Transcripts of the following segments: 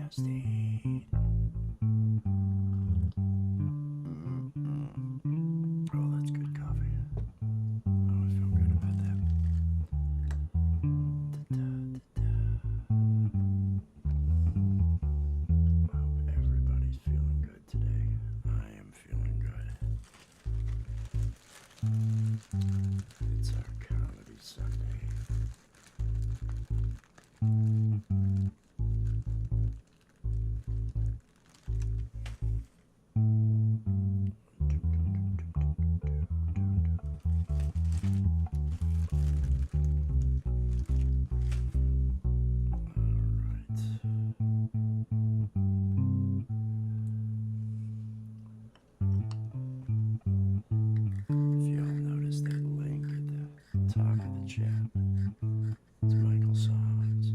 Justine. Oh, that's good coffee. Oh, I feel good about that. Hope everybody's feeling good today. I am feeling good. It's our Comedy Sunday. If y'all notice that link at the top of the chat, it's Michael Songs.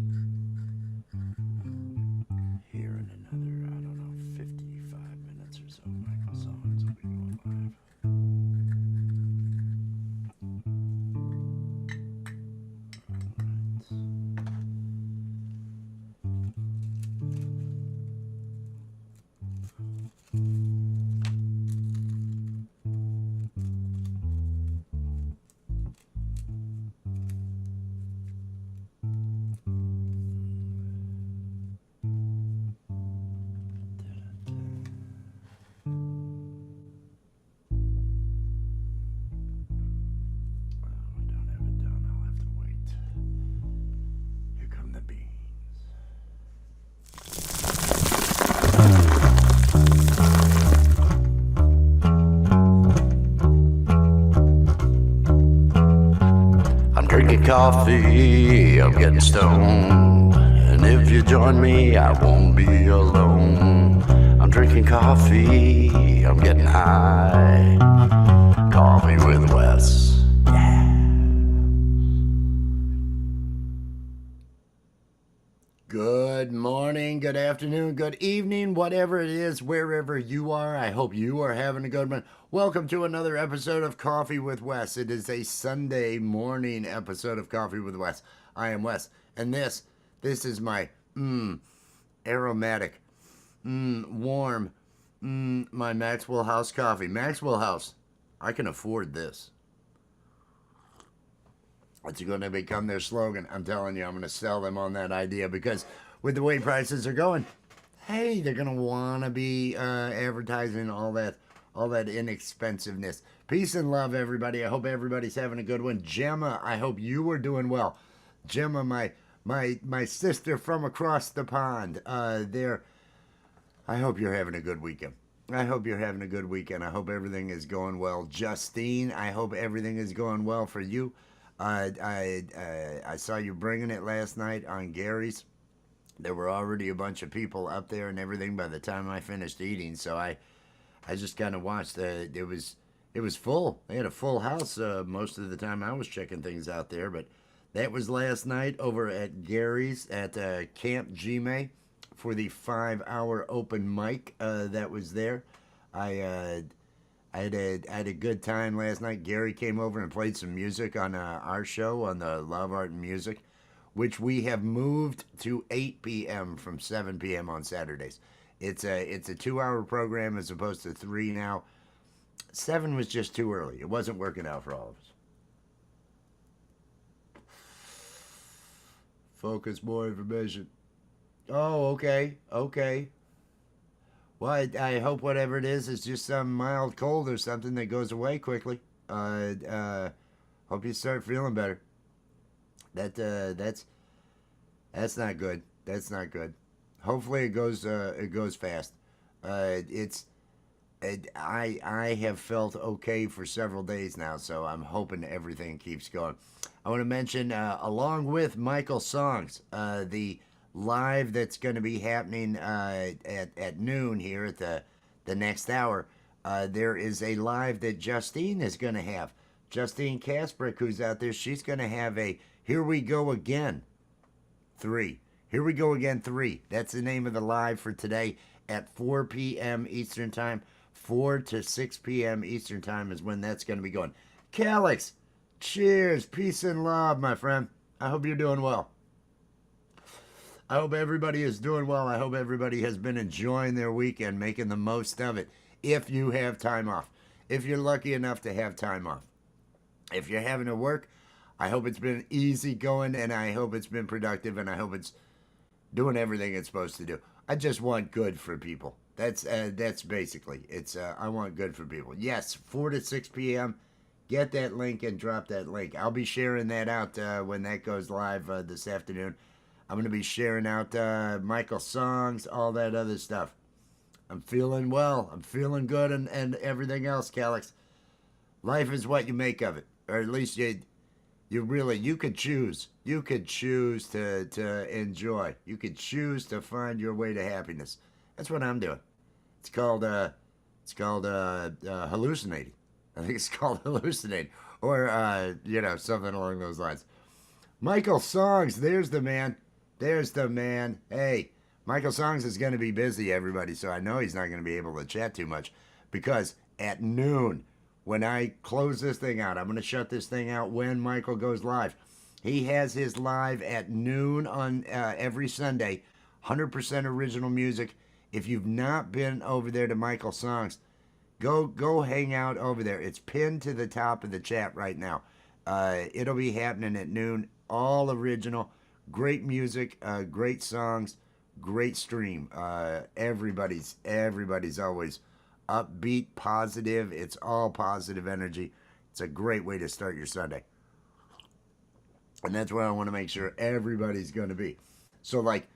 Here in another, I don't know, 55 minutes or so, Michael Songs will be going live. Drinking coffee, I'm getting stoned. And if you join me, I won't be alone. I'm drinking coffee, I'm getting high. Coffee with Wes. Yeah. Good morning, good afternoon, good evening, whatever it is, wherever you are. I hope you are having a good one. Welcome to another episode of Coffee with Wes. It is a Sunday morning episode of Coffee with Wes. I am Wes, and this is my aromatic, warm, my Maxwell House coffee. Maxwell House, I can afford this. It's going to become their slogan. I'm telling you, I'm going to sell them on that idea because with the way prices are going, hey, they're going to want to be advertising all that inexpensiveness. Peace and love, everybody. I hope everybody's having a good one. Gemma, I hope you are doing well. Gemma, my sister from across the pond. I hope you're having a good weekend. I hope you're having a good weekend. I hope everything is going well. Justine, I hope everything is going well for you. I saw you bringing it last night on Gary's. There were already a bunch of people up there and everything by the time I finished eating, so I just kind of watched. It was full. They had a full house most of the time I was checking things out there, but that was last night over at Gary's at Camp Gme for the 5-hour open mic that was there. I had a good time last night. Gary came over and played some music on our show on the Love, Art, and Music, which we have moved to 8 p.m. from 7 p.m. on Saturdays. It's a 2-hour program as opposed to 3 now. 7 was just too early. It wasn't working out for all of us. Focus, more information. Oh, okay. Well, I hope whatever it is just some mild cold or something that goes away quickly. Hope you start feeling better. That's not good. That's not good. Hopefully it goes fast. I have felt okay for several days now, so I'm hoping everything keeps going. I want to mention, along with Michael Songs, the live that's going to be happening at noon here at the next hour. There is a live that Justine is going to have. Justine Kasprick, who's out there, she's going to have a Here We Go Again 3. Here We Go Again 3. That's the name of the live for today at 4 p.m. Eastern Time. 4 to 6 p.m. Eastern Time is when that's going to be going. Calix, cheers, peace and love, my friend. I hope you're doing well. I hope everybody is doing well. I hope everybody has been enjoying their weekend, making the most of it. If you have time off, if you're lucky enough to have time off, if you're having to work, I hope it's been easy going, and I hope it's been productive, and I hope it's doing everything it's supposed to do. I just want good for people. That's basically it's. I want good for people. Yes, 4 to 6 p.m. Get that link and drop that link. I'll be sharing that out when that goes live this afternoon. I'm going to be sharing out Michael songs, all that other stuff. I'm feeling well. I'm feeling good, and everything else, Calix. Life is what you make of it, or at least you could choose. You could choose to enjoy. You could choose to find your way to happiness. That's what I'm doing. It's called hallucinating. I think it's called hallucinating, or something along those lines. Michael Songs, there's the man. There's the man. Hey, Michael Songs is going to be busy, everybody, so I know he's not going to be able to chat too much, because at noon, when I close this thing out, I'm going to shut this thing out when Michael goes live. He has his live at noon on every Sunday, 100% original music. If you've not been over there to Michael Songs, go hang out over there. It's pinned to the top of the chat right now. It'll be happening at noon. All original, great music, great songs, great stream. Everybody's always upbeat, positive. It's all positive energy. It's a great way to start your Sunday. And that's where I want to make sure everybody's going to be. So, like,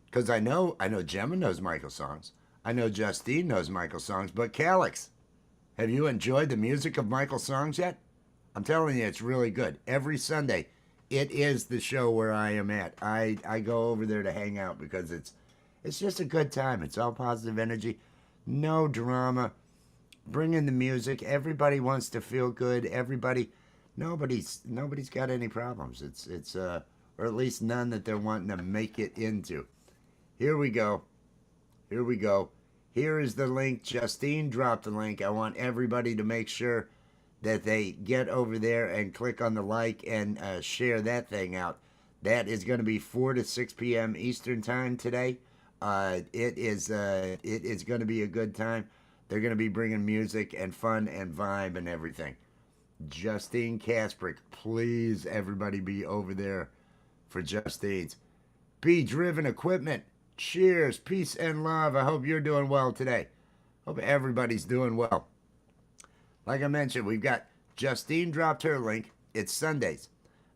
because I know Gemma knows Michael Songs. I know Justine knows Michael Songs. But Calix, have you enjoyed the music of Michael Songs yet? I'm telling you, it's really good. Every Sunday, it is the show where I am at. I go over there to hang out because it's just a good time. It's all positive energy. No drama. Bring in the music. Everybody wants to feel good. Nobody's got any problems. It's or at least none that they're wanting to make it into. Here we go. Here is the link. Justine dropped the link. I want everybody to make sure that they get over there and click on the like and share that thing out. That is going to be 4 to 6 p.m. Eastern time today. It is going to be a good time. They're going to be bringing music and fun and vibe and everything. Justine Kasprick, please, everybody be over there for Justine's. Be Driven Equipment, cheers, peace and love. I hope you're doing well today. Hope everybody's doing well. Like I mentioned, we've got Justine dropped her link. It's Sundays.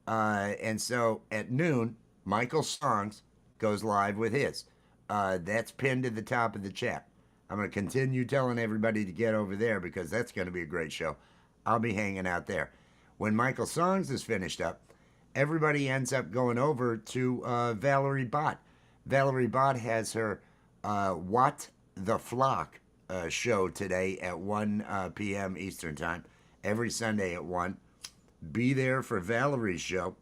And so at noon, Michael Songs goes live with his. That's pinned to the top of the chat. I'm going to continue telling everybody to get over there because that's going to be a great show. I'll be hanging out there. When Michael Songs is finished up, everybody ends up going over to Valerie Bott. Valerie Bott has her What the Flock show today at 1 p.m. Eastern Time, every Sunday at 1. Be there for Valerie's show.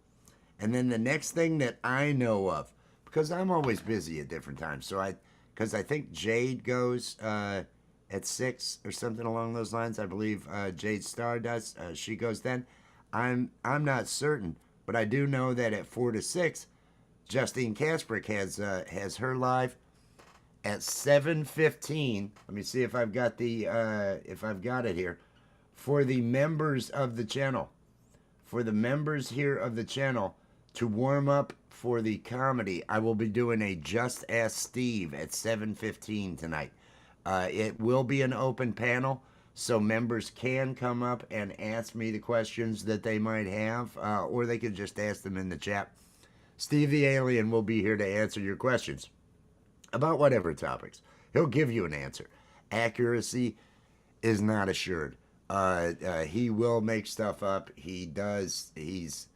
And then the next thing that I know of, because I'm always busy at different times, because I think Jade goes at 6 or something along those lines. I believe Jade Starr does. She goes then. I'm not certain, but I do know that at 4 to 6, Justine Kasprick has her live at 7:15. Let me see if I've got it here. For the members of the channel, for the members here of the channel, to warm up for the comedy, I will be doing a Just Ask Steve at 7:15 tonight. It will be an open panel, so members can come up and ask me the questions that they might have, or they could just ask them in the chat. Steve the Alien will be here to answer your questions about whatever topics. He'll give you an answer. Accuracy is not assured. He will make stuff up. He does. He's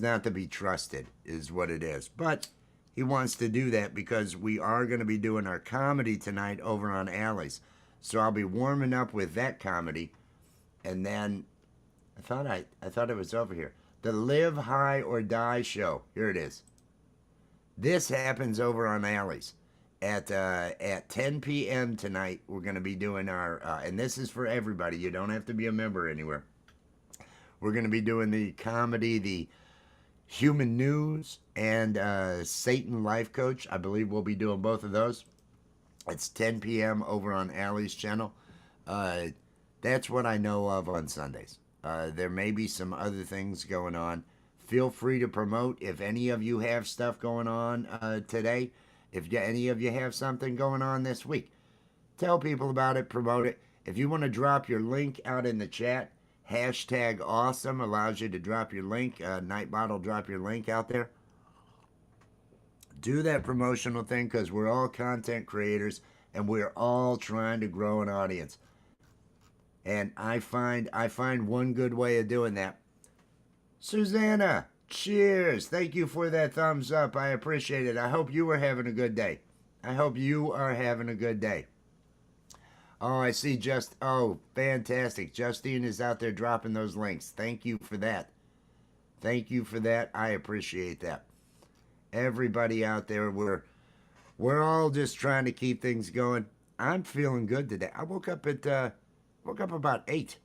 not to be trusted, is what it is. But he wants to do that because we are going to be doing our comedy tonight over on Alley's. So I'll be warming up with that comedy, and then I thought it was over here. The Live High or Die show. Here it is. This happens over on Alley's at 10 p.m. tonight. We're going to be doing our and this is for everybody. You don't have to be a member anywhere. We're going to be doing the comedy, the human news, and Satan Life Coach. I believe we'll be doing both of those. It's 10 p.m. over on Allie's channel. Uh, that's what I know of on Sundays. There may be some other things going on. Feel free to promote if any of you have stuff going on today. If any of you have something going on this week, tell people about it, promote it. If you want to drop your link out in the chat, hashtag awesome allows you to drop your link. Nightbot will drop your link out there. Do that promotional thing because we're all content creators and we're all trying to grow an audience. And I find one good way of doing that. Susanna, cheers. Thank you for that thumbs up. I appreciate it. I hope you are having a good day. I hope you are having a good day. Oh, I see oh, fantastic. Justine is out there dropping those links. Thank you for that. Thank you for that. I appreciate that. Everybody out there, we're all just trying to keep things going. I'm feeling good today. I woke up about 8.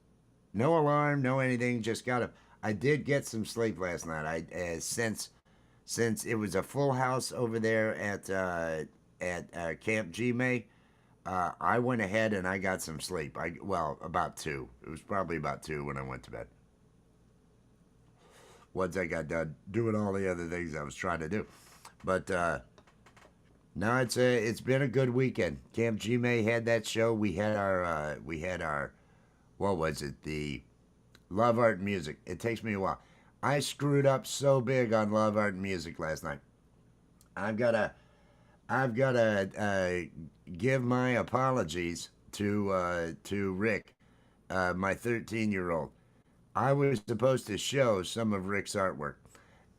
No alarm, no anything, just got up. I did get some sleep last night. Since it was a full house over there at Camp G-May, I went ahead and I got some sleep. About 2. It was probably about 2 when I went to bed. Once I got done doing all the other things I was trying to do. But no, it's been a good weekend. Camp G-May had that show. We had our what was it? The Love, Art, and Music. It takes me a while. I screwed up so big on Love, Art, and Music last night. I've gotta give my apologies to Rick, my 13-year-old. I was supposed to show some of Rick's artwork,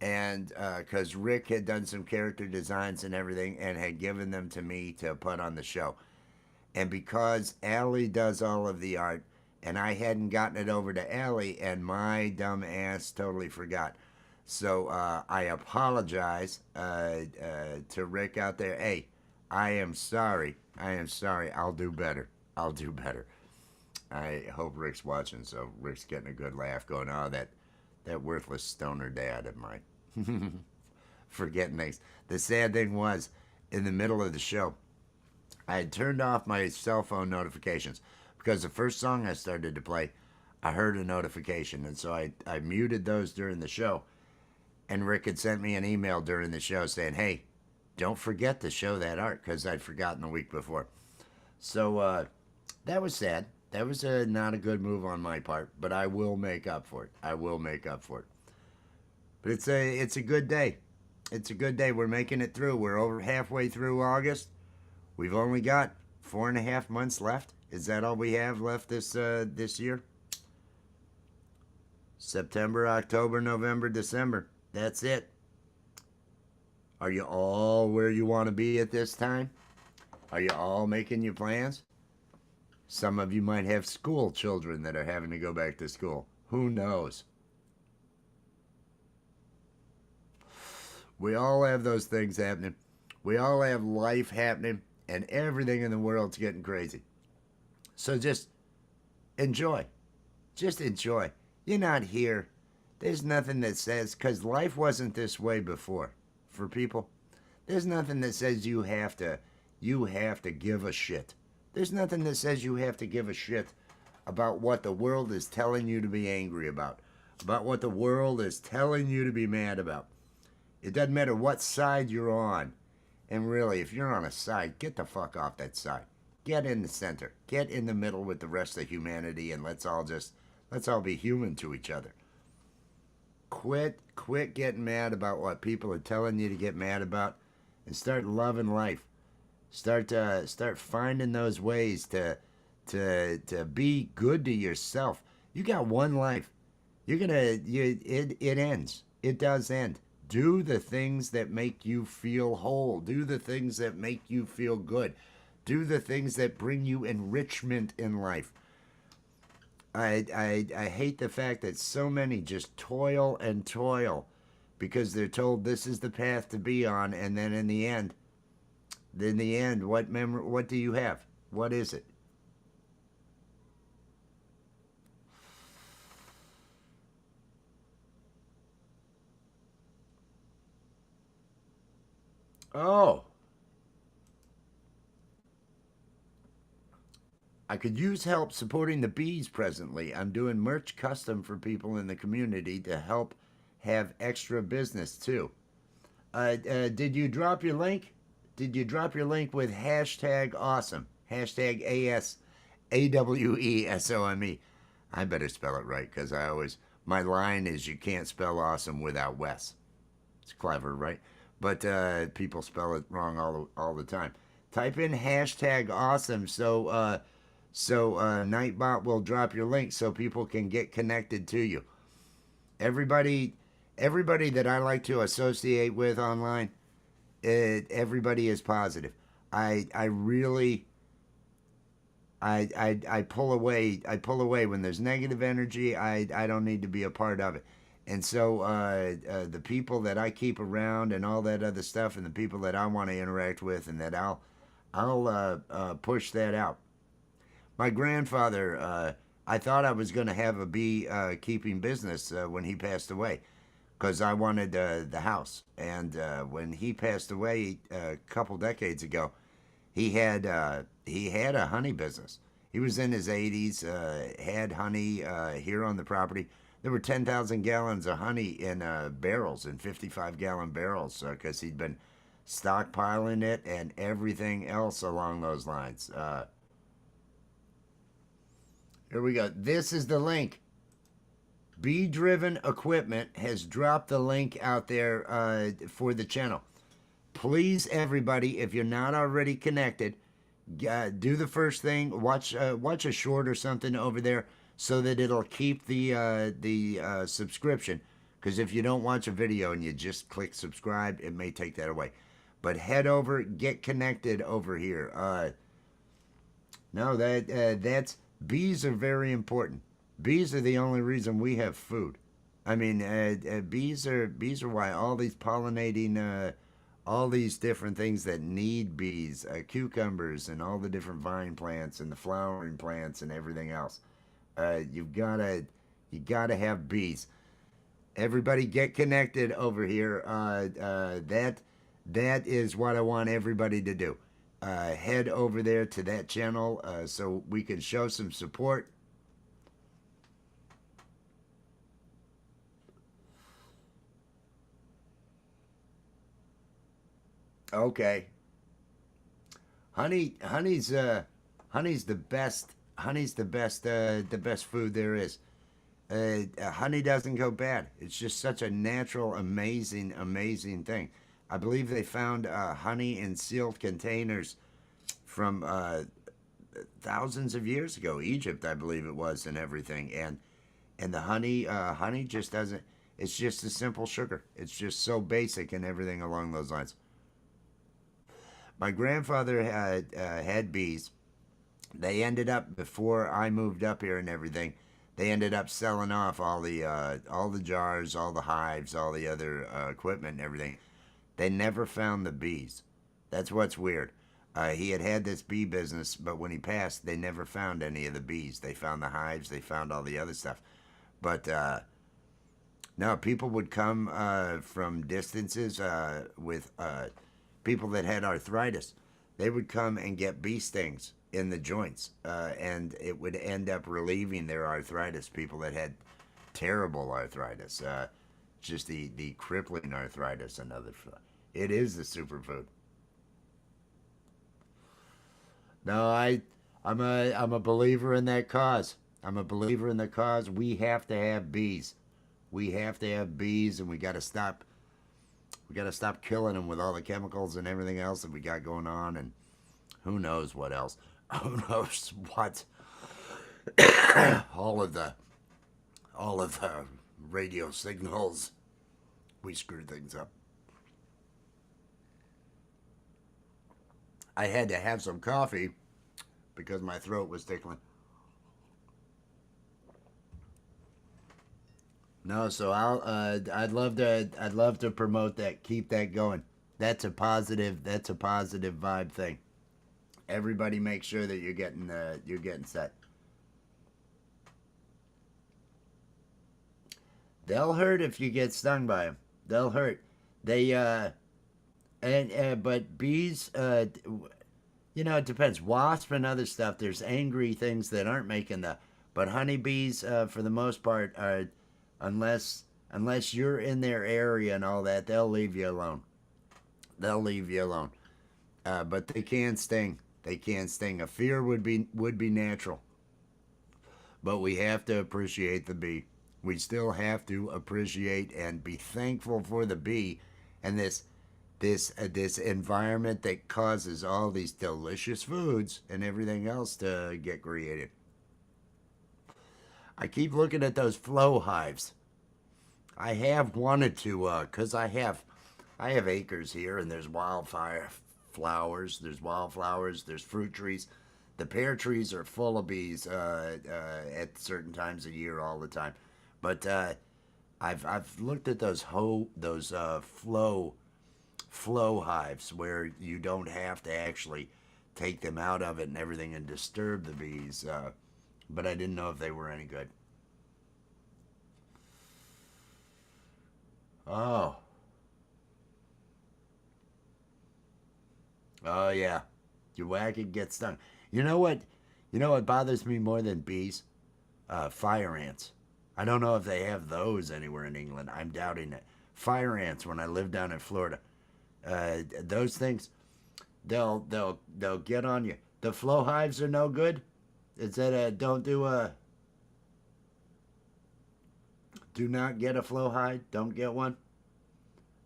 and because Rick had done some character designs and everything and had given them to me to put on the show. And because Allie does all of the art, and I hadn't gotten it over to Allie, and my dumb ass totally forgot. So I apologize to Rick out there. Hey, I am sorry. I'll do better. I hope Rick's watching, so Rick's getting a good laugh going, oh, that worthless stoner dad of mine. Forgetting things. The sad thing was, in the middle of the show, I had turned off my cell phone notifications because the first song I started to play, I heard a notification, and so I muted those during the show. And Rick had sent me an email during the show saying, hey, don't forget to show that art, because I'd forgotten the week before. So that was sad. That was not a good move on my part, but I will make up for it. But it's a good day. It's a good day. We're making it through. We're over halfway through August. We've only got 4.5 months left. Is that all we have left this year? September, October, November, December. That's it. Are you all where you want to be at this time? Are you all making your plans? Some of you might have school children that are having to go back to school. Who knows? We all have those things happening. We all have life happening, and everything in the world's getting crazy. So just enjoy. Just enjoy. You're not here. There's nothing that says, because life wasn't this way before for people. There's nothing that says you have to give a shit. There's nothing that says you have to give a shit about what the world is telling you to be angry about what the world is telling you to be mad about. It doesn't matter what side you're on. And really, if you're on a side, get the fuck off that side. Get in the center. Get in the middle with the rest of humanity, and let's all be human to each other. Quit getting mad about what people are telling you to get mad about, and start loving life. Start finding those ways to be good to yourself. You got one life. It ends. It does end. Do the things that make you feel whole. Do the things that make you feel good. Do the things that bring you enrichment in life. I hate the fact that so many just toil and toil because they're told this is the path to be on, and then in the end, what do you have? What is it? Oh, I could use help supporting the bees presently. I'm doing merch custom for people in the community to help have extra business too. Did you drop your link? Did you drop your link with hashtag awesome? Hashtag AWESOME. I better spell it right because I always, my line is you can't spell awesome without Wes. It's clever, right? But people spell it wrong all the time. Type in hashtag awesome so Nightbot will drop your link so people can get connected to you. Everybody, everybody that I like to associate with online, everybody is positive. I really I pull away. I pull away when there's negative energy. I don't need to be a part of it. And so the people that I keep around and all that other stuff, and the people that I want to interact with, and that I'll push that out. My grandfather, I thought I was going to have a bee keeping business when he passed away, because I wanted the house. And when he passed away a couple decades ago, he had a honey business. He was in his 80s, had honey here on the property. There were 10,000 gallons of honey in barrels, in 55-gallon barrels, because he'd been stockpiling it and everything else along those lines. Here we go. This is the link. Bee Driven Equipment has dropped the link out there for the channel. Please, everybody, if you're not already connected, do the first thing. Watch a short or something over there so that it'll keep the subscription. Because if you don't watch a video and you just click subscribe, it may take that away. But head over, get connected over here. No, that's bees are very important. Bees are the only reason we have food. I mean, bees are why all these pollinating, all these different things that need bees, cucumbers and all the different vine plants and the flowering plants and everything else. You gotta have bees. Everybody get connected over here. That is what I want everybody to do. Head over there to that channel so we can show some support. Okay. Honey's the best. Honey's the best food there is. Honey doesn't go bad. It's just such a natural, amazing thing. I believe they found honey in sealed containers from thousands of years ago. Egypt, I believe it was, and everything. And the honey just doesn't. It's just a simple sugar. It's just so basic and everything along those lines. My grandfather had bees. They ended up, before I moved up here and everything, they ended up selling off all the jars, all the hives, all the other equipment and everything. They never found the bees. That's what's weird. He had this bee business, but when he passed, they never found any of the bees. They found the hives, they found all the other stuff. But no, people would come from distances with people that had arthritis. They would come and get bee stings in the joints, and it would end up relieving their arthritis. People that had terrible arthritis, just the crippling arthritis and other stuff. It is the superfood. No, I'm a believer in that cause. I'm a believer in the cause. We have to have bees. We have to have bees, and we got to stop. We got to stop killing them with all the chemicals and everything else that we got going on, and who knows what else. Who knows what. all of the radio signals. We screwed things up. I had to have some coffee because my throat was tickling. No, so I'd love to promote that. Keep that going. That's a positive vibe thing. Everybody make sure that you're getting set. They'll hurt if you get stung by them. They'll hurt. They And but bees, it depends. Wasp and other stuff. There's angry things that aren't making the. But honeybees, for the most part, are unless unless you're in their area and all that, they'll leave you alone. They'll leave you alone. But they can sting. They can sting. A fear would be natural. But we have to appreciate the bee. We still have to appreciate and be thankful for the bee and this environment that causes all these delicious foods and everything else to get created. I keep looking at those flow hives. I have wanted to, cause I have acres here, and there's wildfire flowers. There's wildflowers. There's fruit trees. The pear trees are full of bees at certain times of year, all the time. But I've looked at those flow hives where you don't have to actually take them out of it and everything and disturb the bees. But I didn't know if they were any good. Oh, oh yeah, you whack it, get stung. You know what? You know what bothers me more than bees? Fire ants. I don't know if they have those anywhere in England. I'm doubting it. Fire ants. When I lived down in Florida, those things they'll get on you. The flow hives are no good. It said don't do not get a flow hive. Don't get one.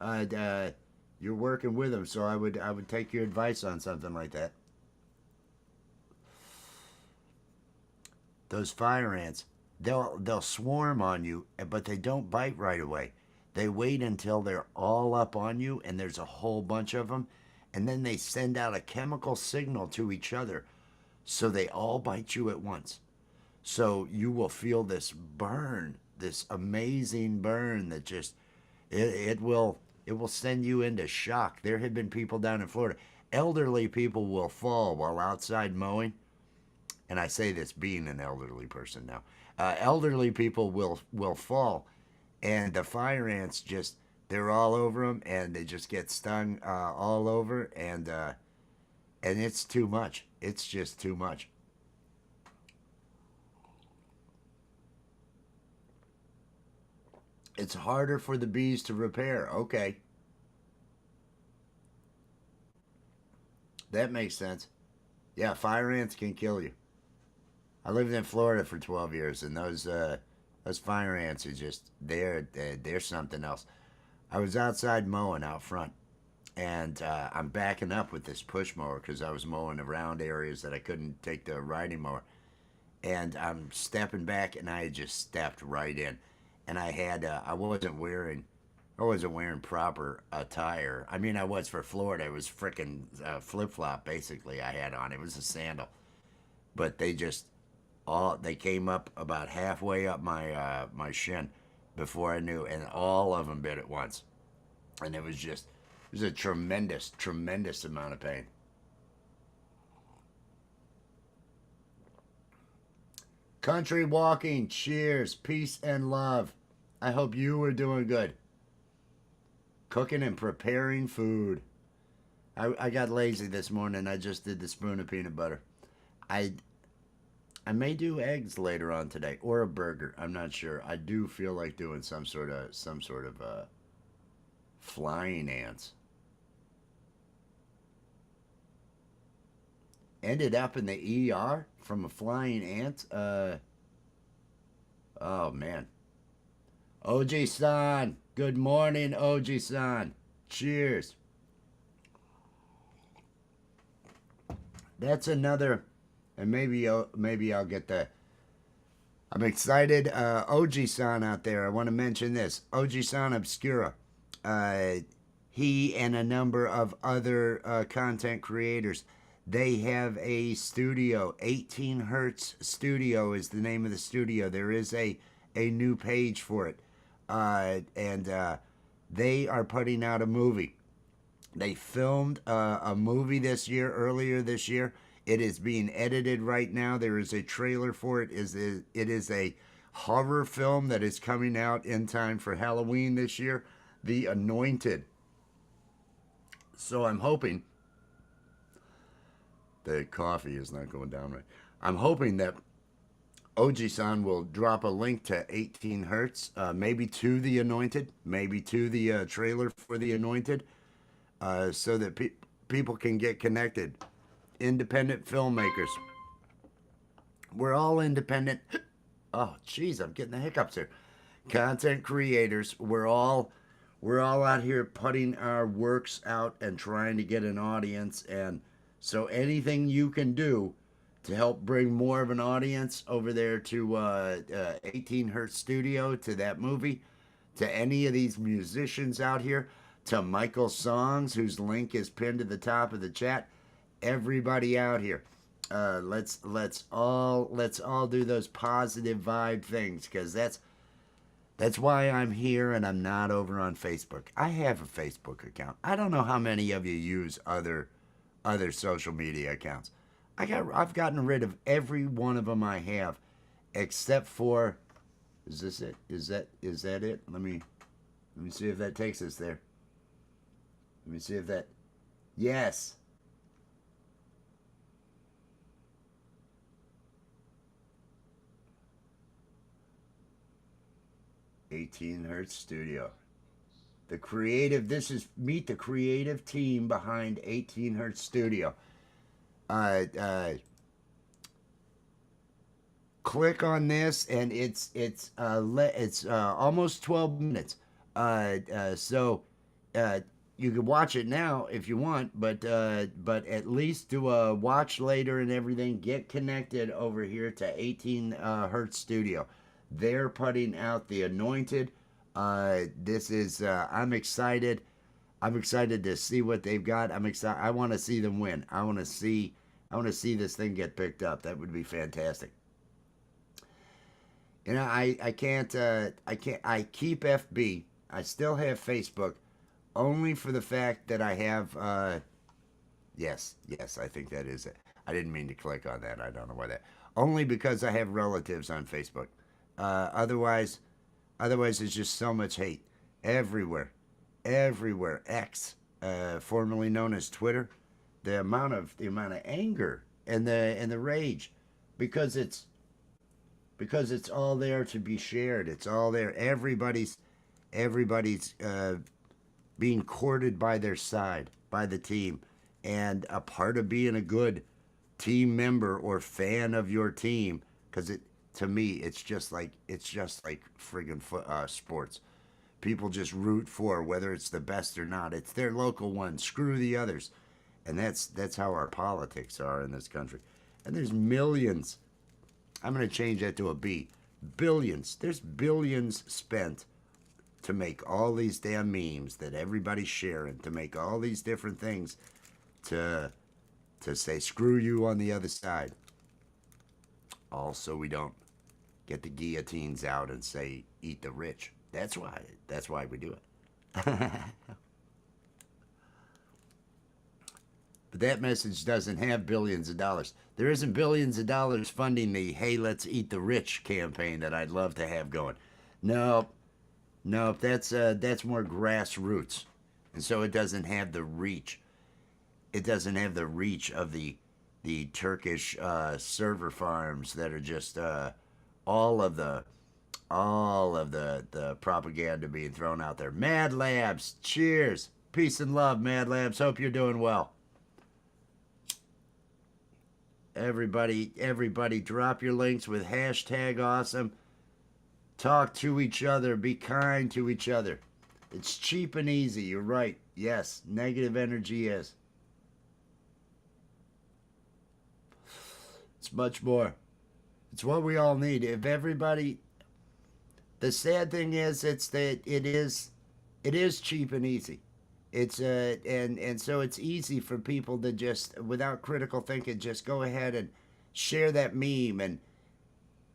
Uh, you're working with them, so I would take your advice on something like that. Those fire ants, they'll swarm on you, but they don't bite right away. They wait until they're all up on you, and there's a whole bunch of them, and then they send out a chemical signal to each other, so they all bite you at once. So you will feel this burn, this amazing burn that just it will send you into shock. There have been people down in Florida. Elderly people will fall while outside mowing, and I say this being an elderly person now. Elderly people will fall, and the fire ants just they're all over them, and they just get stung all over, and it's too much. It's just too much. It's harder for the bees to repair. Okay, that makes sense. Yeah, fire ants can kill you. I lived in Florida for 12 years, and those fire ants are just they're something else. I was outside mowing out front, and I'm backing up with this push mower because I was mowing around areas that I couldn't take the riding mower, and I'm stepping back, and I had just stepped right in, and I wasn't wearing proper attire. I mean, I was for Florida. It was freaking flip flop basically. I had on. It was a sandal, but they came up about halfway up my shin before I knew, and all of them bit at once, and it was a tremendous amount of pain. Country walking, cheers, peace and love. I hope you are doing good. Cooking and preparing food. I got lazy this morning. I just did the spoon of peanut butter. I I may do eggs later on today or a burger. I'm not sure. I do feel like doing some sort of flying ants. Ended up in the ER from a flying ant. Oh man. Oji-san. Good morning, Oji-san. Cheers. That's another, and maybe I'll get the. I'm excited. Oji-san out there. I want to mention this. Oji-san Obscura. Uh, he and a number of other content creators. They have a studio. 18 Hertz Studio is the name of the studio. There is a new page for it, and they are putting out a movie. They filmed a movie earlier this year. It is being edited right now. There is a trailer for it. It is a horror film that is coming out in time for Halloween this year. The Anointed. So I'm hoping the coffee is not going down right. I'm hoping that Oji-san will drop a link to 18 Hertz, maybe to The Anointed, maybe to the trailer for The Anointed, so that people can get connected. Independent filmmakers. We're all independent. Oh, jeez, I'm getting the hiccups here. Content creators. We're all out here putting our works out and trying to get an audience. And so anything you can do to help bring more of an audience over there to 18 Hertz Studio, to that movie, to any of these musicians out here, to Michael Songs, whose link is pinned to the top of the chat. Everybody out here, let's all do those positive vibe things, because that's why I'm here and I'm not over on Facebook. I have a Facebook account. I don't know how many of you use other social media accounts. I've gotten rid of every one of them I have, except for, is this it? Is that it? Let me see if that takes us there. Let me see if that, yes. "18 Hertz Studio." Meet the creative team behind 18 Hertz Studio. Click on this, and it's almost 12 minutes. So you can watch it now if you want, but at least do a watch later and everything. Get connected over here to 18 Hertz Studio. They're putting out The Anointed. This is I'm excited. I'm excited to see what they've got. I'm excited. I want to see them win. I want to see this thing get picked up. That would be fantastic. You know, I can't I keep FB. I still have Facebook, only for the fact that I have yes, I think that is it. I didn't mean to click on that. I don't know why that. Only because I have relatives on Facebook. Otherwise it's just so much hate everywhere. X, formerly known as Twitter, the amount of anger and the rage, because it's all there to be shared. It's all there. Everybody's being courted by their side, by the team, and a part of being a good team member or fan of your team, because to me it's just like friggin' sports. People just root for whether it's the best or not. It's their local one. Screw the others. And that's how our politics are in this country. And there's millions. I'm going to change that to a B. Billions. There's billions spent to make all these damn memes that everybody's sharing, to make all these different things, to say screw you on the other side. Also, we don't get the guillotines out and say eat the rich. That's why we do it. But that message doesn't have billions of dollars. There isn't billions of dollars funding the "Hey, let's eat the rich" campaign that I'd love to have going. Nope, that's more grassroots, and so it doesn't have the reach. It doesn't have the reach of the Turkish server farms that are just all of the propaganda being thrown out there. Mad Labs, cheers, peace and love, Mad Labs. Hope you're doing well. Everybody, drop your links with #awesome. Talk to each other. Be kind to each other. It's cheap and easy. You're right. Yes, negative energy is. It's much more. It's what we all need. If everybody, the sad thing is, it's that it is cheap and easy. It's and so it's easy for people to just, without critical thinking, just go ahead and share that meme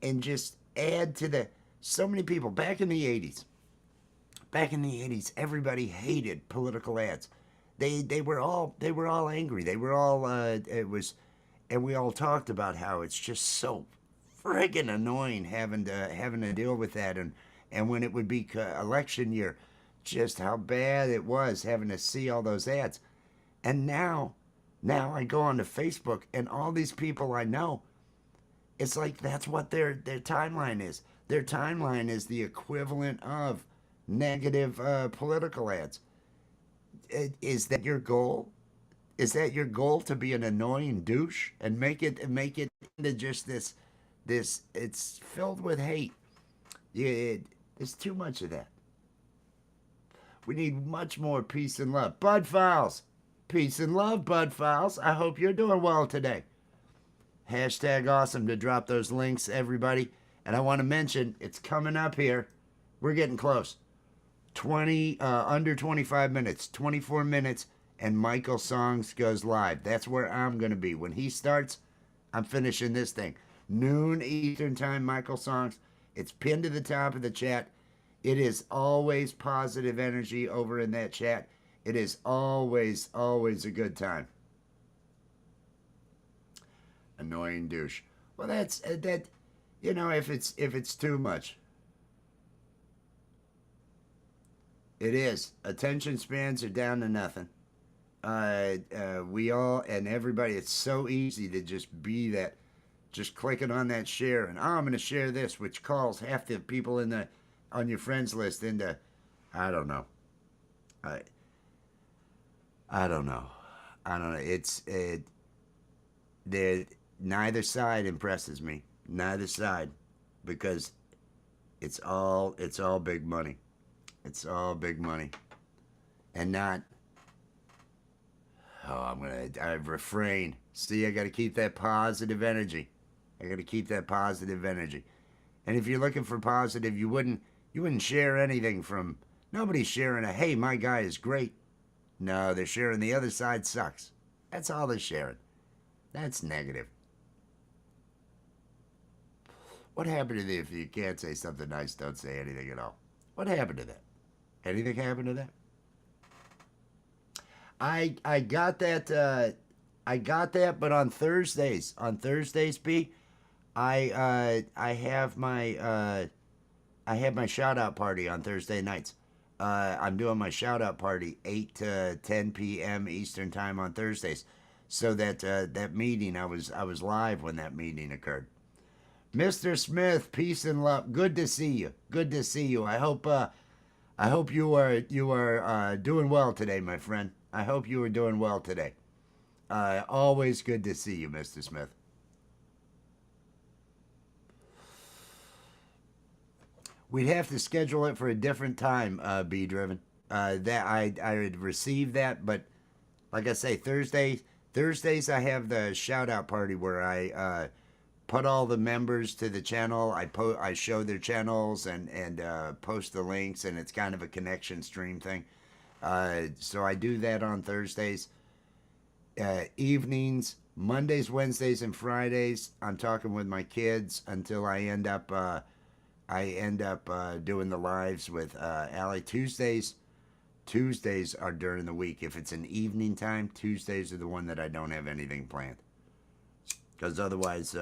and just add to the, so many people back in the 80s. Back in the 80s, everybody hated political ads. They were all angry. They were all it was, and we all talked about how it's just so friggin' annoying having to deal with that, and when it would be election year, just how bad it was having to see all those ads. And now I go onto Facebook and all these people I know, it's like that's what their timeline is. Their timeline is the equivalent of negative political ads. Is that your goal? Is that your goal, to be an annoying douche and make it into just this? It's filled with hate. There's too much of that. We need much more peace and love. Bud Files, peace and love, Bud Files. I hope you're doing well today. Hashtag awesome to drop those links, everybody. And I want to mention, it's coming up here. We're getting close. Under 25 minutes, 24 minutes, and Michael Songs goes live. That's where I'm going to be. When he starts, I'm finishing this thing. Noon Eastern Time, Michael Songs. It's pinned to the top of the chat. It is always positive energy over in that chat. It is always, always a good time. Annoying douche. Well, that's that. You know, if it's too much, it is. Attention spans are down to nothing. We all and everybody. It's so easy to just be that. Just clicking on that share and I'm going to share this, which calls half the people on your friends list into, I don't know. I don't know. I don't know. Neither side impresses me. Neither side, because it's all big money. It's all big money, and not. Oh, I refrain. See, I got to keep that positive energy. I got to keep that positive energy. And if you're looking for positive, you wouldn't share anything from. Nobody's sharing hey, my guy is great. No, they're sharing the other side sucks. That's all they're sharing. That's negative. What happened to if you can't say something nice, don't say anything at all? What happened to that? Anything happened to that? I got that but on Thursdays, B, I have my shout out party on Thursday nights. I'm doing my shout out party 8 to 10 p.m. Eastern time on Thursdays. So that meeting, I was live when that meeting occurred. Mr. Smith, peace and love. Good to see you. Good to see you. I hope you are doing well today, my friend. I hope you are doing well today. Always good to see you, Mr. Smith. We'd have to schedule it for a different time, B Driven. That I would receive that, but like I say, Thursdays I have the shout out party where I put all the members to the channel. I show their channels and post the links, and it's kind of a connection stream thing. So I do that on Thursdays. Evenings, Mondays, Wednesdays, and Fridays, I'm talking with my kids until I end up doing the lives with Allie. Tuesdays are during the week. If it's an evening time, Tuesdays are the one that I don't have anything planned. Because otherwise,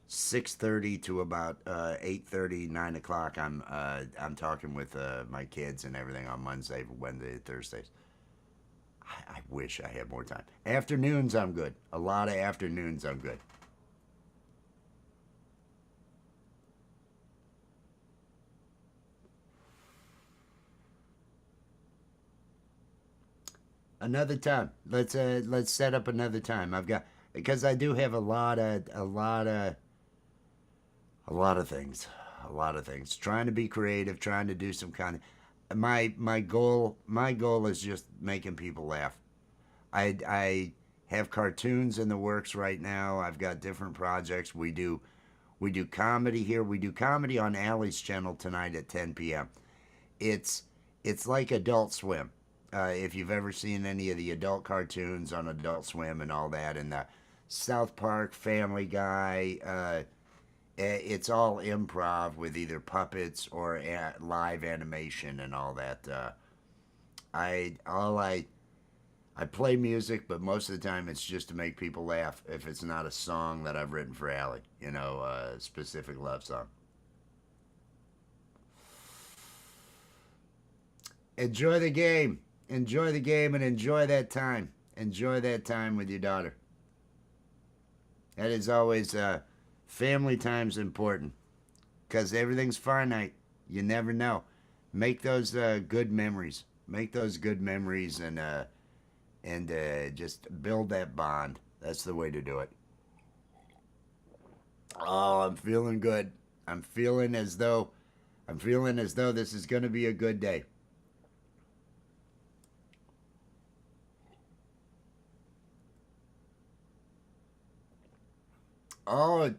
6:30 to about 8:30, 9 o'clock, I'm talking with my kids and everything on Monday, Wednesday, Thursdays. I wish I had more time. Afternoons, I'm good. A lot of afternoons, I'm good. Another time. Let's set up another time. Because I do have a lot of things. A lot of things. Trying to be creative, trying to do some kind of my goal is just making people laugh. I have cartoons in the works right now. I've got different projects. We do comedy here. We do comedy on Allie's channel tonight at 10 p.m. It's like Adult Swim. If you've ever seen any of the adult cartoons on Adult Swim and all that, and the South Park, Family Guy, it's all improv with either puppets or live animation and all that. I play music, but most of the time it's just to make people laugh. If it's not a song that I've written for Allie, a specific love song. Enjoy the game. enjoy the game and enjoy that time. Enjoy that time with your daughter. That is always family time's important because everything's finite. You never know. Make those good memories. Make those good memories and just build that bond. That's the way to do it. Oh, I'm feeling good. I'm feeling as though I'm feeling as though this is going to be a good day. Oh,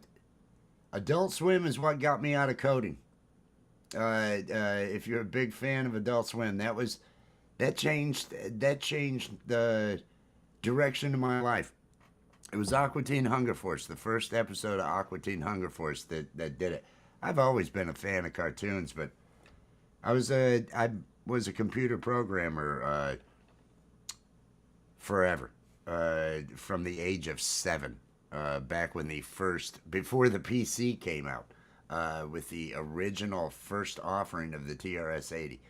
Adult Swim is what got me out of coding. If you're a big fan of Adult Swim, that changed the direction of my life. It was Aqua Teen Hunger Force, the first episode of Aqua Teen Hunger Force that did it. I've always been a fan of cartoons, but I was a computer programmer forever, from the age of 7, back when before the PC came out, with the original first offering of the TRS-80.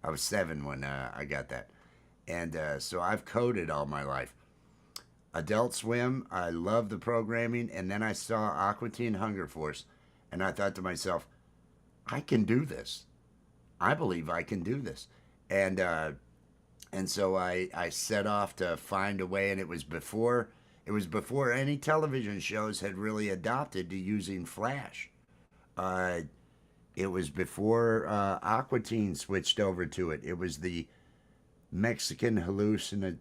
I was 7 when I got that, and so I've coded all my life. Adult Swim, I love the programming, and then I saw Aqua Teen Hunger Force, and I thought to myself, I can do this. I believe I can do this, and so I set off to find a way, and it was before any television shows had really adopted to using Flash. Uh, it was before Aqua Teen switched over to it. It was the Mexican the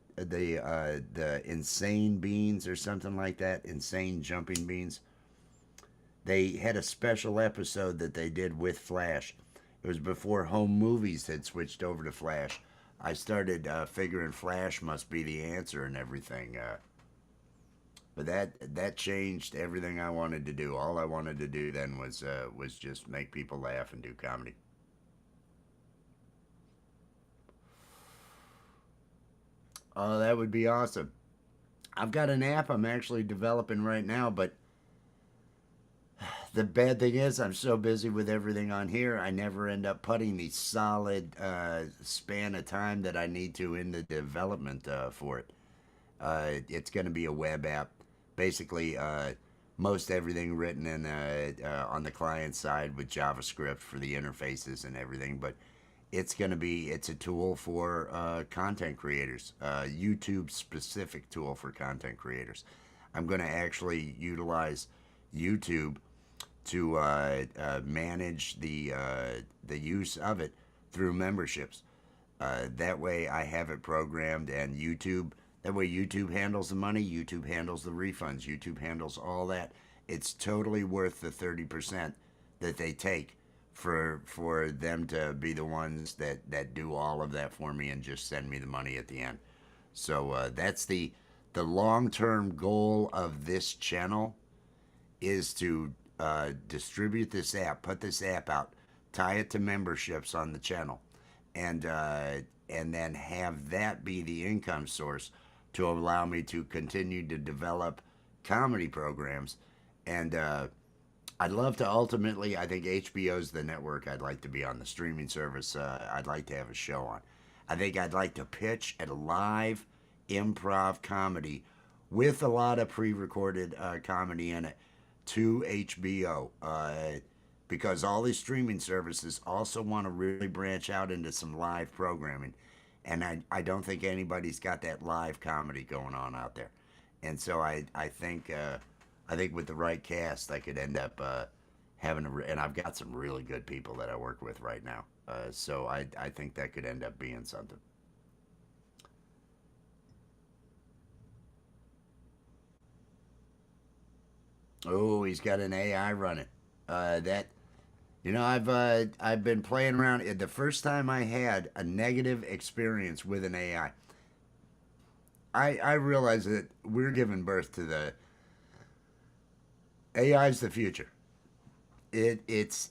insane beans or something like that, insane jumping beans. They had a special episode that they did with Flash. It was before home movies had switched over to Flash. I started figuring Flash must be the answer and everything. But that changed everything I wanted to do. All I wanted to do then was just make people laugh and do comedy. Oh, that would be awesome. I've got an app I'm actually developing right now, but the bad thing is I'm so busy with everything on here, I never end up putting the solid span of time that I need to in the development for it. It's going to be a web app. Basically, most everything written in on the client side with JavaScript for the interfaces and everything, but it's a tool for content creators, YouTube specific tool for content creators. I'm going to actually utilize YouTube to manage the use of it through memberships. That way, I have it programmed, and YouTube. That way, YouTube handles the money, YouTube handles the refunds, YouTube handles all that. It's totally worth the 30% that they take for them to be the ones that do all of that for me and just send me the money at the end. So that's the long term goal of this channel is to distribute this app, put this app out, tie it to memberships on the channel, and then have that be the income source to allow me to continue to develop comedy programs. And I'd love to ultimately, I think HBO's the network I'd like to be on, the streaming service I'd like to have a show on. I think I'd like to pitch at a live improv comedy with a lot of pre-recorded comedy in it to HBO, because all these streaming services also want to really branch out into some live programming, and I don't think anybody's got that live comedy going on out there, and so I think with the right cast I could end up and I've got some really good people that I work with right now, so I think that could end up being something. Oh, he's got an AI running. That I've been playing around. The first time I had a negative experience with an I realized that we're giving birth to the AI's the future. It's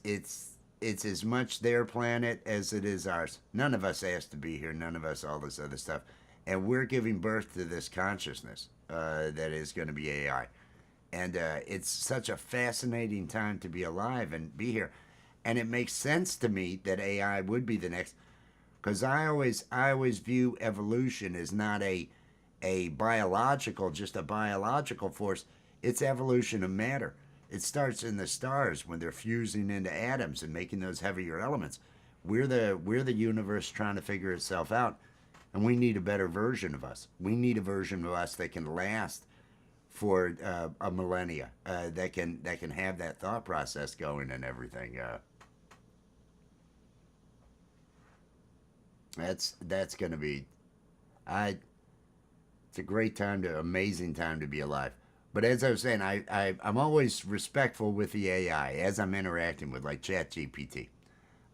as much their planet as it is ours. None of us asked to be here. None of us all this other stuff, and we're giving birth to this consciousness that is going to be AI. And it's such a fascinating time to be alive and be here. And it makes sense to me that AI would be the next. Because I always view evolution as not a biological, just a biological force. It's evolution of matter. It starts in the stars when they're fusing into atoms and making those heavier elements. We're the universe trying to figure itself out, and we need a better version of us. We need a version of us that can last for a millennia, that can have that thought process going and everything. That's gonna be, I. It's a great time to, amazing time to be alive. But as I was saying, I'm always respectful with the AI as I'm interacting with like ChatGPT.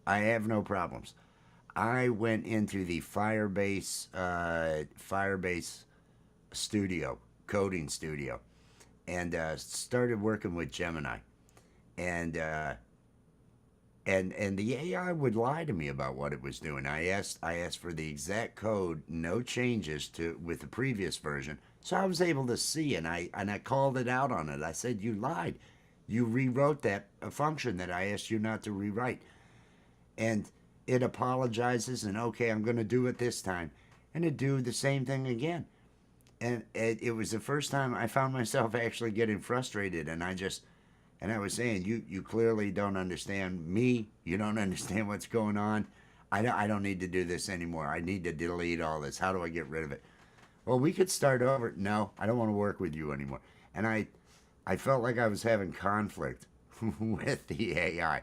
I have no problems. I went into the Firebase studio, coding studio, and started working with Gemini. And and the AI would lie to me about what it was doing. I asked for the exact code, no changes to with the previous version, so I was able to see, and I called it out on it. I said, "You lied. You rewrote that a function that I asked you not to rewrite." And it apologizes and okay, I'm going to do it this time, and it do the same thing again. And it was the first time I found myself actually getting frustrated, and I was saying, you clearly don't understand me. You don't understand what's going on. I don't need to do this anymore. I need to delete all this. How do I get rid of it? Well, we could start over. No, I don't want to work with you anymore. And I felt like I was having conflict with the AI.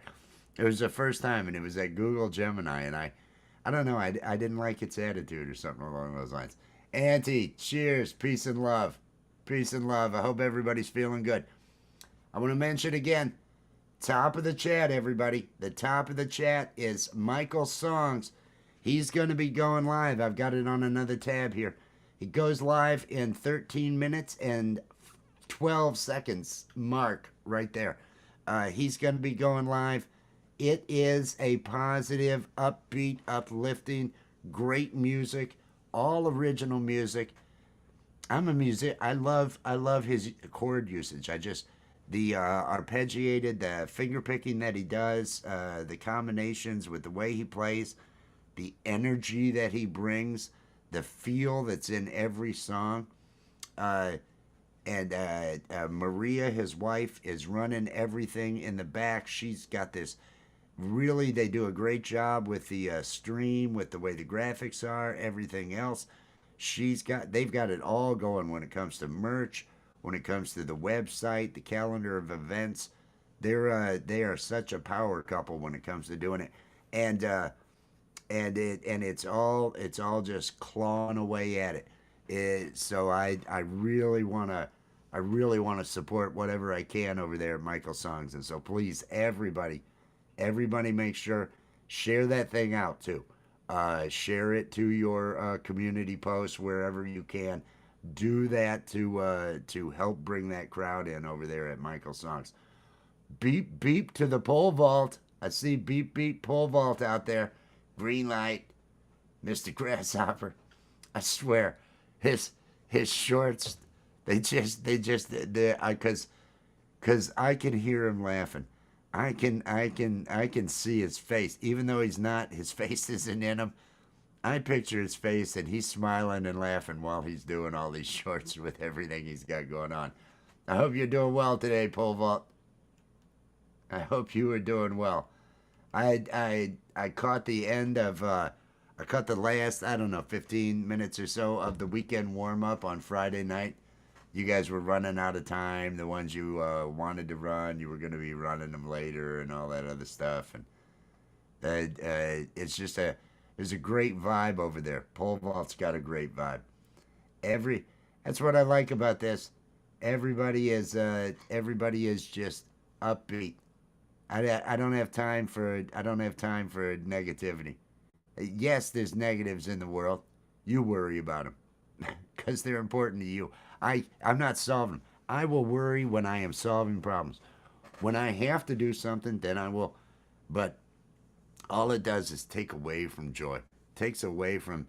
It was the first time, and it was at Google Gemini, and I don't know. I didn't like its attitude or something along those lines. Auntie, cheers, peace and love. Peace and love. I hope everybody's feeling good. I want to mention again, top of the chat, everybody. The top of the chat is Michael Songs. He's going to be going live. I've got it on another tab here. He goes live in 13 minutes and 12 seconds mark right there. He's going to be going live. It is a positive, upbeat, uplifting, great music, all original music. I'm a music. I love his chord usage. The arpeggiated, the finger picking that he does, the combinations with the way he plays, the energy that he brings, the feel that's in every song. Uh, and Maria, his wife, is running everything in the back. She's got this. Really, they do a great job with the stream, with the way the graphics are, everything else. They've got it all going when it comes to merch, when it comes to the website, the calendar of events. They are such a power couple when it comes to doing it, and it's all just clawing away at it. So I really want to support whatever I can over there at Michael Songs, and so please everybody make sure share that thing out too. Share it to your community posts wherever you can. Do that to help bring that crowd in over there at Michael Songs. Beep beep to the pole vault. I see beep beep pole vault out there. Green light, Mr. Grasshopper. I swear, his shorts. They because I can hear him laughing. I can see his face, even though he's not. His face isn't in him. I picture his face, and he's smiling and laughing while he's doing all these shorts with everything he's got going on. I hope you're doing well today, Pole Vault. I hope you are doing well. I caught the end of I caught the last, I don't know, 15 minutes or so of the weekend warm up on Friday night. You guys were running out of time. The ones you wanted to run, you were going to be running them later and all that other stuff. And it's just there's a great vibe over there. Pole vault's got a great vibe. Every That's what I like about this. Everybody is just upbeat. I don't have time for negativity. Yes, there's negatives in the world. You worry about them because they're important to you. I'm not solving them. I will worry when I am solving problems. When I have to do something, then I will. But all it does is take away from joy. Takes away from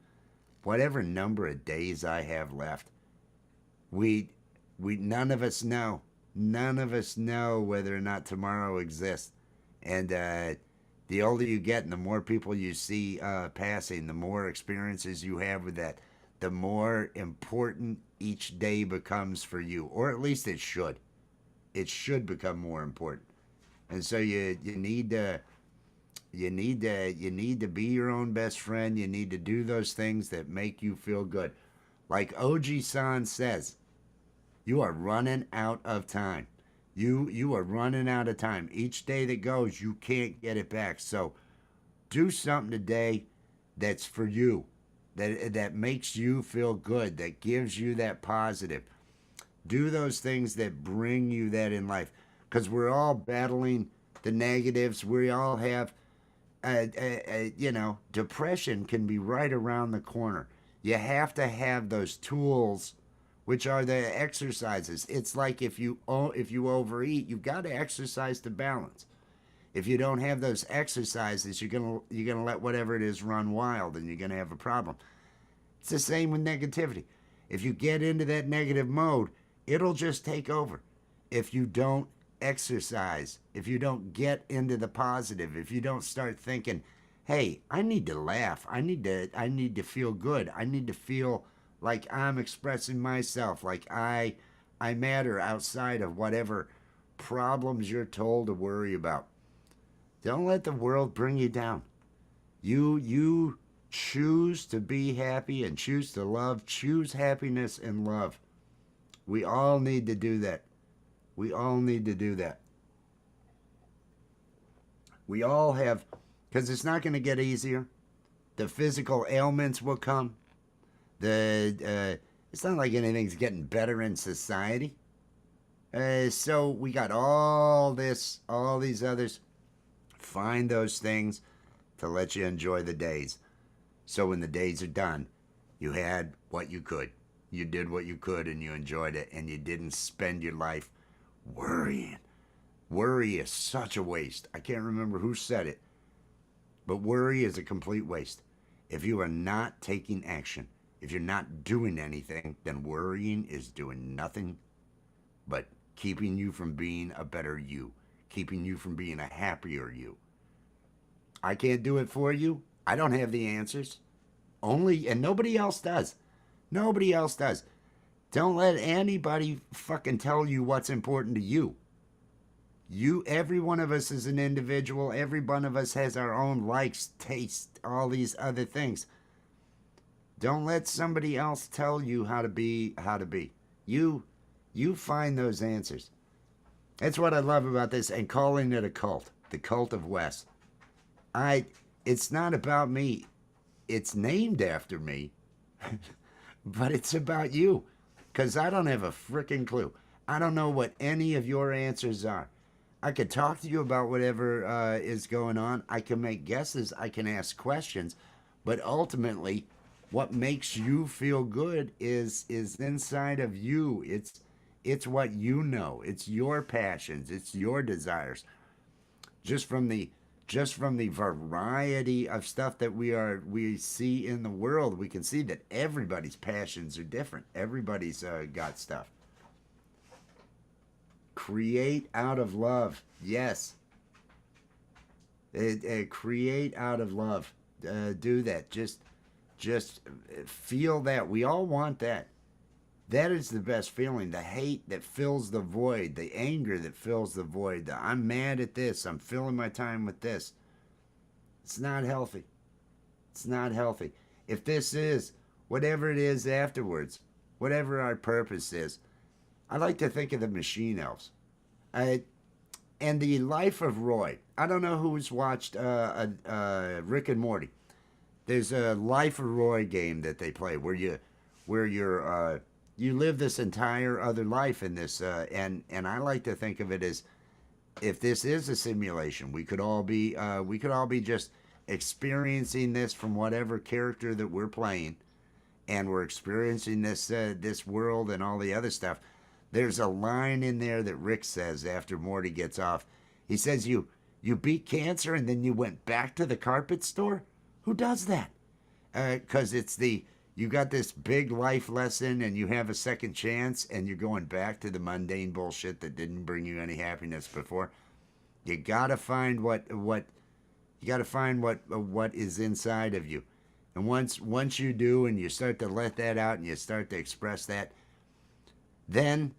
whatever number of days I have left. We none of us know. None of us know whether or not tomorrow exists. And The older you get and the more people you see passing, the more experiences you have with that, the more important each day becomes for you, or at least it should. It should become more important. And so you need to you need to be your own best friend. You need to do those things that make you feel good. Like OG San says, you are running out of time. You are running out of time. Each day that goes, you can't get it back. So do something today that's for you, that makes you feel good, that gives you that positive. Do those things that bring you that in life, because we're all battling the negatives. We all have, depression can be right around the corner. You have to have those tools, which are the exercises. It's like if you overeat, you've got to exercise to balance. If you don't have those exercises, you're gonna let whatever it is run wild, and you're gonna have a problem. It's the same with negativity. If you get into that negative mode, it'll just take over. If you don't exercise, if you don't get into the positive, if you don't start thinking, "Hey, I need to laugh. I need to feel good. I need to feel like I'm expressing myself, like I matter outside of whatever problems you're told to worry about." Don't let the world bring you down. You choose to be happy and choose to love. Choose happiness and love. We all need to do that. We all need to do that. We all have, because it's not going to get easier. The physical ailments will come. It's not like anything's getting better in society. So we got all these others. Find those things to let you enjoy the days. So when the days are done, you had what you could. You did what you could and you enjoyed it, and you didn't spend your life worrying. Worry is such a waste. I can't remember who said it, but worry is a complete waste. If you are not taking action, if you're not doing anything, then worrying is doing nothing but keeping you from being a better you, keeping you from being a happier you. I can't do it for you. I don't have the answers. And nobody else does. Nobody else does. Don't let anybody fucking tell you what's important to you. Every one of us is an individual. Every one of us has our own likes, tastes, all these other things. Don't let somebody else tell you how to be. You find those answers. That's what I love about this, and calling it a cult, the cult of Wes. It's not about me. It's named after me, but it's about you, because I don't have a freaking clue. I don't know what any of your answers are. I could talk to you about whatever is going on. I can make guesses. I can ask questions, but ultimately, what makes you feel good is inside of you. It's what you know. It's your passions. It's your desires. Just from the variety of stuff that we see in the world, we can see that everybody's passions are different. Everybody's got stuff. Create out of love. Yes. Create out of love. Do that. Just feel that. We all want that. That is the best feeling. The hate that fills the void. The anger that fills the void. I'm mad at this. I'm filling my time with this. It's not healthy. It's not healthy. If this is whatever it is afterwards, whatever our purpose is, I like to think of the machine elves. And the life of Roy. I don't know who's watched Rick and Morty. There's a Life of Roy game that they play where you live this entire other life in this, and I like to think of it as, if this is a simulation, we could all be just experiencing this from whatever character that we're playing, and we're experiencing this world and all the other stuff. There's a line in there that Rick says after Morty gets off. He says, "You beat cancer and then you went back to the carpet store." Who does that? Because you got this big life lesson and you have a second chance and you're going back to the mundane bullshit that didn't bring you any happiness before. You gotta find what You got to find what is inside of you. And once you do, and you start to let that out, and you start to express that, then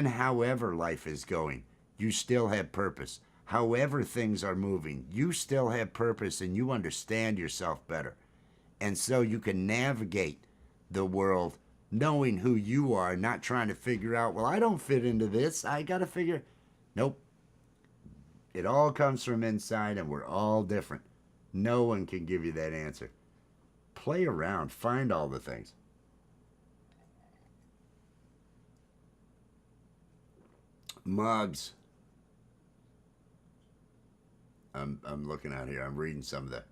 however life is going, you still have purpose. However things are moving, you still have purpose, and you understand yourself better. And so you can navigate the world knowing who you are, not trying to figure out, well, I don't fit into this. I got to figure. Nope. It all comes from inside, and we're all different. No one can give you that answer. Play around, find all the things. Mugs. I'm looking out here. I'm reading some of the.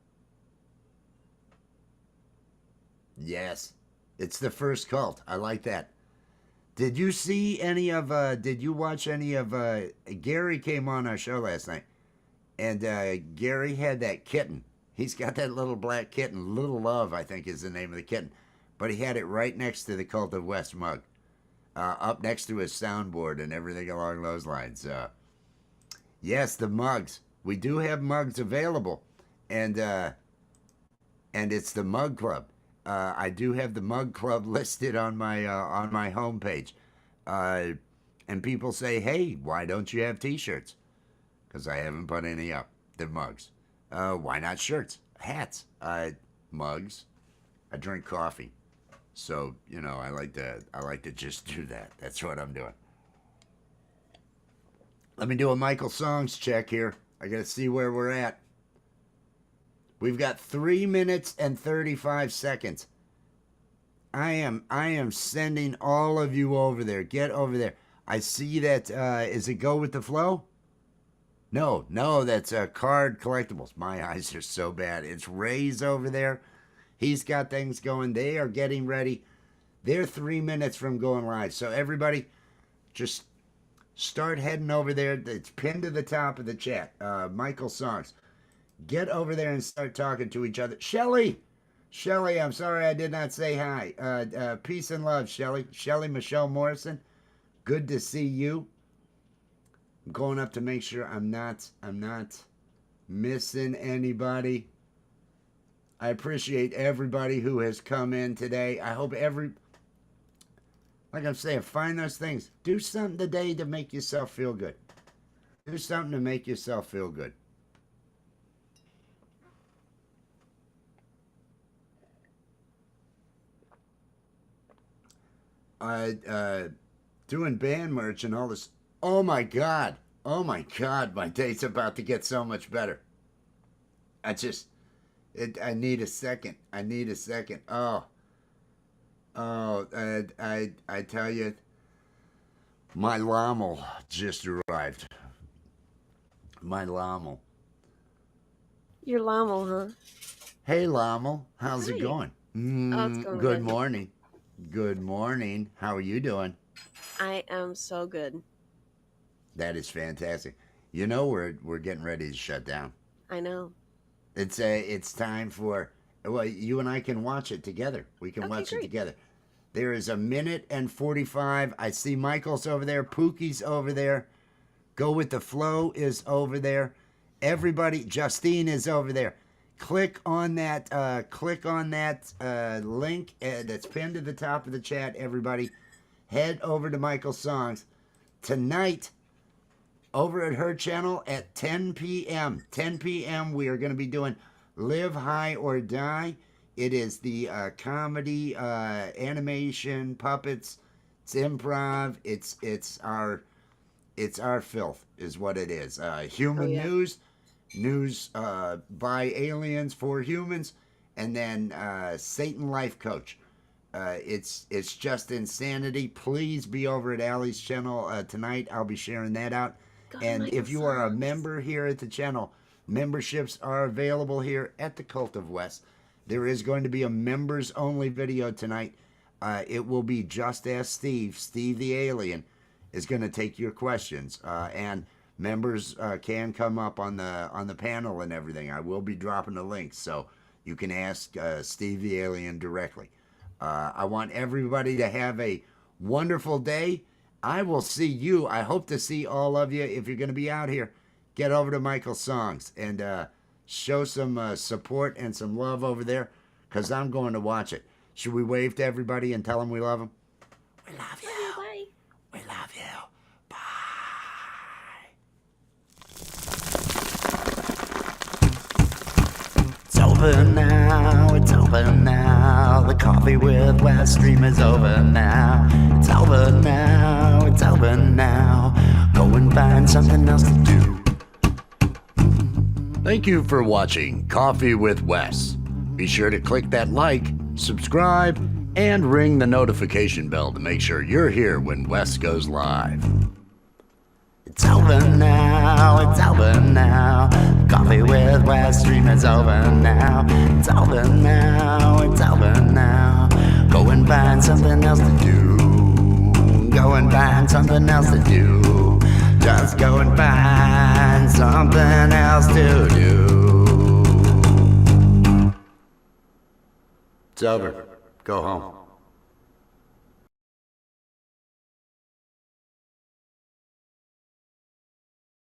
Yes, it's the first cult. I like that. Did you see any of? Did you watch any of? Gary came on our show last night, and Gary had that kitten. He's got that little black kitten. Little Love, I think, is the name of the kitten. But he had it right next to the Cult of West mug, up next to his soundboard and everything along those lines. Yes, the mugs. We do have mugs available, and it's the Mug Club. I do have the Mug Club listed on my homepage, and people say, "Hey, why don't you have T-shirts?" Because I haven't put any up. The mugs. Why not shirts, hats, mugs? I drink coffee, so I like to just do that. That's what I'm doing. Let me do a Michael Songs check here. I gotta see where we're at. We've got 3 minutes and 35 seconds. I am sending all of you over there. Get over there. I see that. Is it Go With The Flow? No, that's Card Collectibles. My eyes are so bad. It's Ray's over there. He's got things going. They are getting ready. They're 3 minutes from going live. So everybody, just start heading over there. It's pinned to the top of the chat. Michael Songs. Get over there and start talking to each other. Shelly, I'm sorry I did not say hi. Peace and love, Shelly. Shelly Michelle Morrison. Good to see you. I'm going up to make sure I'm not missing anybody. I appreciate everybody who has come in today. I hope like I'm saying, find those things. Do something today to make yourself feel good. Do something to make yourself feel good. Doing band merch and all this. Oh my God, my day's about to get so much better. I need a second. I tell you, my llama just arrived. My llama. Your llama, huh? Hey llama, how's it Hi. going? Oh, it's going Good good. morning. Good morning. How are you doing? I am so good. That is fantastic. We're getting ready to shut down. I know. It's time for, well, you and I can watch it together. We can Okay, watch it great. together. There is 1 minute and 45. I see Michael's over there. Pookie's over there. Go With The Flow is over there. Everybody, Justine is over there. Click on that link that's pinned to the top of the chat. Everybody, head over to Michael's Songs tonight. Over at her channel at 10 p.m. 10 p.m. we are going to be doing Live High or Die. It is the comedy, animation, puppets. It's improv. It's our filth is what it is. Human news by aliens for humans, and then Satan Life Coach. It's just insanity. Please be over at Allie's channel tonight. I'll be sharing that out. Go to And Michael if you are a Songs. member here at the channel, memberships are available here at the Cult of West. There is going to be a members only video tonight. It will be Just Ask Steve. Steve the Alien is going to take your questions, and members can come up on the panel and everything. I will be dropping the links so you can ask Steve the Alien directly. I want everybody to have a wonderful day. I will see you. I hope to see all of you. If you're going to be out here, get over to Michael's Songs and show some support and some love over there, because I'm going to watch it. Should we wave to everybody and tell them we love them? We love you. Bye. We love you. Bye. It's over now. It's over now. The Coffee with Wes stream is over now. It's over now. It's over now. Go and find something else to do. Thank you for watching Coffee with Wes. Be sure to click that like, subscribe, and ring the notification bell to make sure you're here when Wes goes live. It's over now, it's over now. Coffee with Wes stream is over now. It's over now, it's over now. Go and find something else to do. Go and find something else to do. Just go and find something else to do. It's over. Go home.